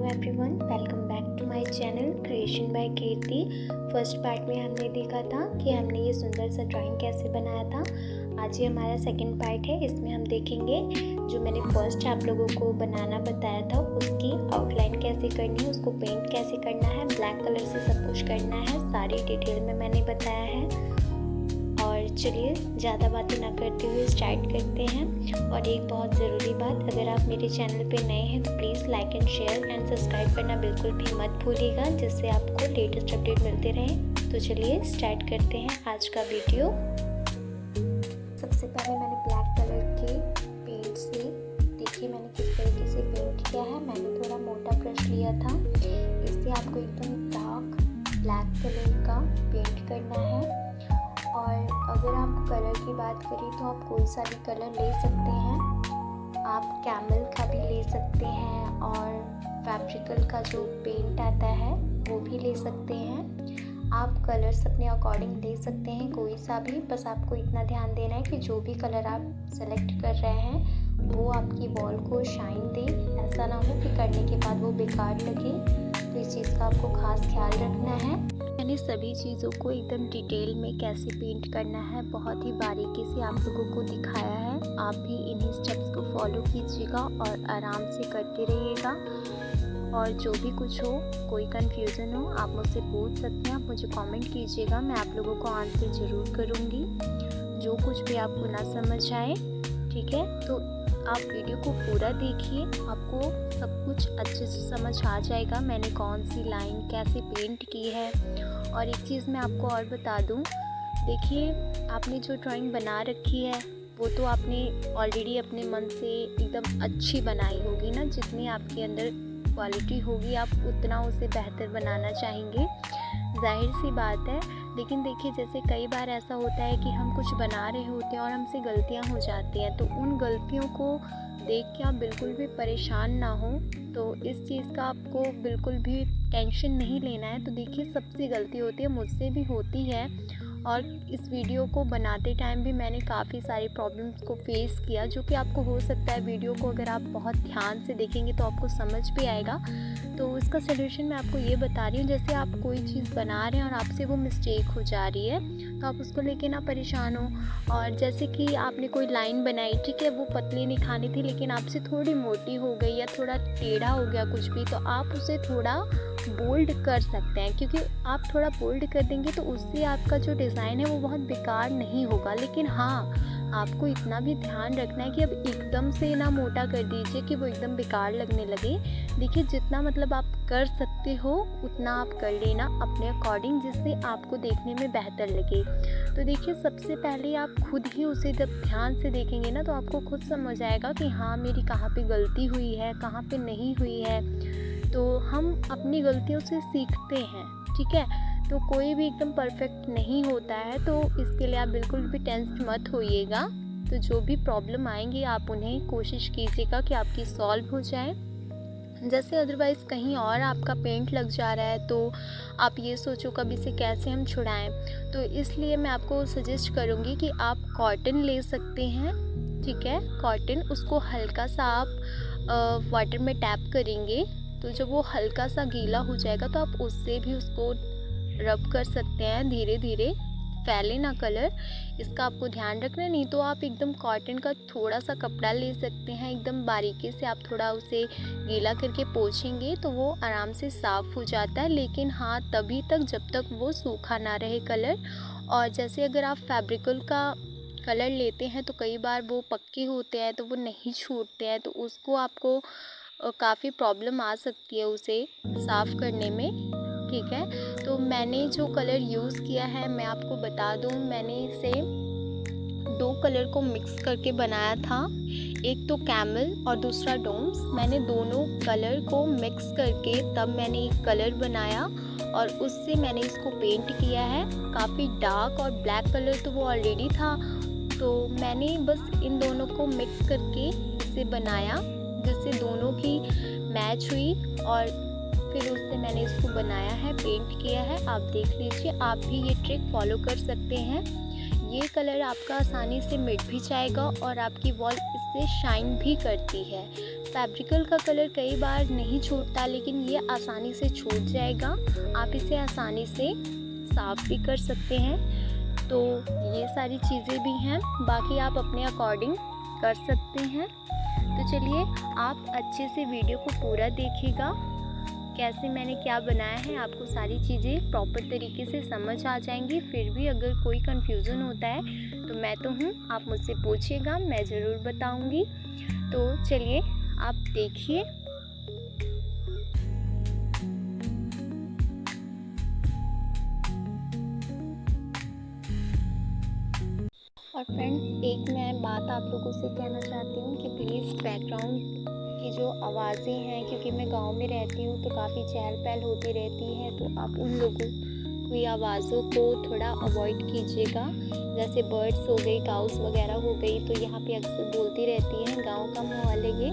Hello everyone, welcome back to my channel creation by Kirti. First part में हमने देखा था कि हमने ये सुंदर सा ड्राइंग कैसे बनाया था। आज ये हमारा सेकंड पार्ट है। इसमें हम देखेंगे जो मैंने फर्स्ट आप लोगों को बनाना बताया था उसकी आउटलाइन कैसे करनी है, उसको पेंट कैसे करना है, ब्लैक कलर से सब कुछ करना है, सारी डिटेल में मैंने बताया है। और चलिए ज़्यादा बातें ना करते हुए स्टार्ट करते हैं। और एक बहुत ज़रूरी बात, अगर आप मेरे चैनल पे नए हैं तो please like and share and subscribe करना बिल्कुल भी मत भूलिएगा, जिससे आपको लेटेस्ट अपडेट मिलते रहें। तो चलिए स्टार्ट करते हैं आज का वीडियो। सबसे पहले मैंने ब्लैक कलर के पेंट से देखिए मैंने किस तरीके से पेंट किया है। मैंने थोड़ा मोटा ब्रश लिया था। इससे आपको एकदम डार्क ब्लैक कलर का पेंट करना है। और अगर आप कलर की बात करें तो आप कोई सा भी कलर ले सकते हैं। आप कैमल का भी ले सकते हैं और फैब्रिकल का जो पेंट आता है वो भी ले सकते हैं। आप कलर्स अपने अकॉर्डिंग ले सकते हैं कोई सा भी, बस आपको इतना ध्यान देना है कि जो भी कलर आप सेलेक्ट कर रहे हैं वो आपकी वॉल को शाइन दे। ऐसा ना हो कि करने के बाद वो बेकार लगे, तो इस चीज़ का आपको खास ख्याल रखना है। मैंने सभी चीज़ों को एकदम डिटेल में कैसे पेंट करना है बहुत ही बारीकी से आप लोगों को दिखाया है। आप भी इन्हीं स्टेप्स को फॉलो कीजिएगा और आराम से करते रहिएगा। और जो भी कुछ हो, कोई कन्फ्यूज़न हो, आप मुझसे पूछ सकते हैं। आप मुझे कमेंट कीजिएगा, मैं आप लोगों को आंसर ज़रूर करूँगी। जो कुछ भी आपको ना समझ आए, ठीक है, तो आप वीडियो को पूरा देखिए, आपको सब कुछ अच्छे से समझ आ जाएगा। मैंने कौन सी लाइन कैसे पेंट की है। और एक चीज़ मैं आपको और बता दूं, देखिए आपने जो ड्राइंग बना रखी है वो तो आपने ऑलरेडी अपने मन से एकदम अच्छी बनाई होगी ना। जितनी आपके अंदर क्वालिटी होगी आप उतना उसे बेहतर बनाना चाहेंगे, जाहिर सी बात है। लेकिन देखिए जैसे कई बार ऐसा होता है कि हम कुछ बना रहे होते हैं और हमसे गलतियां हो जाती हैं, तो उन गलतियों को देख के आप बिल्कुल भी परेशान ना हो। तो इस चीज़ का आपको बिल्कुल भी टेंशन नहीं लेना है। तो देखिए सबसे गलती होती है, मुझसे भी होती है। और इस वीडियो को बनाते टाइम भी मैंने काफ़ी सारी प्रॉब्लम्स को फेस किया, जो कि आपको हो सकता है वीडियो को अगर आप बहुत ध्यान से देखेंगे तो आपको समझ भी आएगा। तो इसका सलूशन मैं आपको ये बता रही हूँ, जैसे आप कोई चीज़ बना रहे हैं और आपसे वो मिस्टेक हो जा रही है तो आप उसको लेके ना परेशान हो। और जैसे कि आपने कोई लाइन बनाई, ठीक है, वो पतली निखानी थी लेकिन आपसे थोड़ी मोटी हो गई या थोड़ा टेढ़ा हो गया कुछ भी, तो आप उसे थोड़ा बोल्ड कर सकते हैं। क्योंकि आप थोड़ा बोल्ड कर देंगे तो उससे आपका जो डिज़ाइन है वो बहुत बेकार नहीं होगा। लेकिन हाँ, आपको इतना भी ध्यान रखना है कि अब एकदम से ना मोटा कर दीजिए कि वो एकदम बेकार लगने लगे। देखिए जितना मतलब आप कर सकते हो उतना आप कर लेना अपने अकॉर्डिंग, जिससे आपको देखने में बेहतर लगे। तो देखिए सबसे पहले आप खुद ही उसे जब ध्यान से देखेंगे ना तो आपको खुद समझ आएगा कि हाँ मेरी कहाँ पे गलती हुई है, कहाँ पे नहीं हुई है। तो हम अपनी गलतियों से सीखते हैं, ठीक है। तो कोई भी एकदम परफेक्ट नहीं होता है, तो इसके लिए आप बिल्कुल भी टेंस मत होइएगा। तो जो भी प्रॉब्लम आएंगी आप उन्हें कोशिश कीजिएगा कि आपकी सॉल्व हो जाए। जैसे अदरवाइज़ कहीं और आपका पेंट लग जा रहा है तो आप ये सोचो कब इसे कैसे हम छुड़ाएं। तो इसलिए मैं आपको सजेस्ट करूँगी कि आप कॉटन ले सकते हैं, ठीक है। कॉटन, उसको हल्का सा आप वाटर में टैप करेंगे तो जब वो हल्का सा गीला हो जाएगा तो आप उससे भी उसको रब कर सकते हैं। धीरे धीरे फैले ना कलर, इसका आपको ध्यान रखना। नहीं तो आप एकदम कॉटन का थोड़ा सा कपड़ा ले सकते हैं, एकदम बारीकी से आप थोड़ा उसे गीला करके पोंछेंगे तो वो आराम से साफ़ हो जाता है। लेकिन हाँ, तभी तक जब तक वो सूखा ना रहे कलर। और जैसे अगर आप फैब्रिकल का कलर लेते हैं तो कई बार वो पक्के होते हैं तो वो नहीं छूटते हैं, तो उसको आपको काफ़ी प्रॉब्लम आ सकती है उसे साफ़ करने में, ठीक है। तो मैंने जो कलर यूज़ किया है मैं आपको बता दूं, मैंने इसे 2 कलर को मिक्स करके बनाया था। एक तो कैमल और दूसरा डोम्स। मैंने दोनों कलर को मिक्स करके तब मैंने एक कलर बनाया और उससे मैंने इसको पेंट किया है। काफ़ी डार्क और ब्लैक कलर तो वो ऑलरेडी था, तो मैंने बस इन दोनों को मिक्स करके इसे बनाया, जिससे दोनों की मैच हुई। और फिर उससे मैंने इसको बनाया है, पेंट किया है। आप देख लीजिए, आप भी ये ट्रिक फॉलो कर सकते हैं। ये कलर आपका आसानी से मिट भी जाएगा और आपकी वॉल इससे शाइन भी करती है। फैब्रिकल का कलर कई बार नहीं छूटता, लेकिन ये आसानी से छूट जाएगा। आप इसे आसानी से साफ़ भी कर सकते हैं। तो ये सारी चीज़ें भी हैं, बाकी आप अपने अकॉर्डिंग कर सकते हैं। तो चलिए आप अच्छे से वीडियो को पूरा देखिएगा, कैसे मैंने क्या बनाया है, आपको सारी चीज़ें प्रॉपर तरीके से समझ आ जाएंगी। फिर भी अगर कोई कन्फ्यूज़न होता है तो मैं तो हूँ, आप मुझसे पूछिएगा, मैं ज़रूर बताऊँगी। तो चलिए आप देखिए। और फ्रेंड्स, एक मैं बात आप लोगों से कहना चाहती हूँ कि प्लीज़ बैकग्राउंड की जो आवाज़ें हैं, क्योंकि मैं गांव में रहती हूँ तो काफ़ी चहल पहल होती रहती है, तो आप उन लोगों की आवाज़ों को थोड़ा अवॉइड कीजिएगा। जैसे बर्ड्स हो गई, काउस वगैरह हो गई, तो यहाँ पे अक्सर बोलती रहती हैं। गांव का माहौल है ये,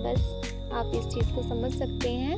बस आप इस चीज़ को समझ सकते हैं।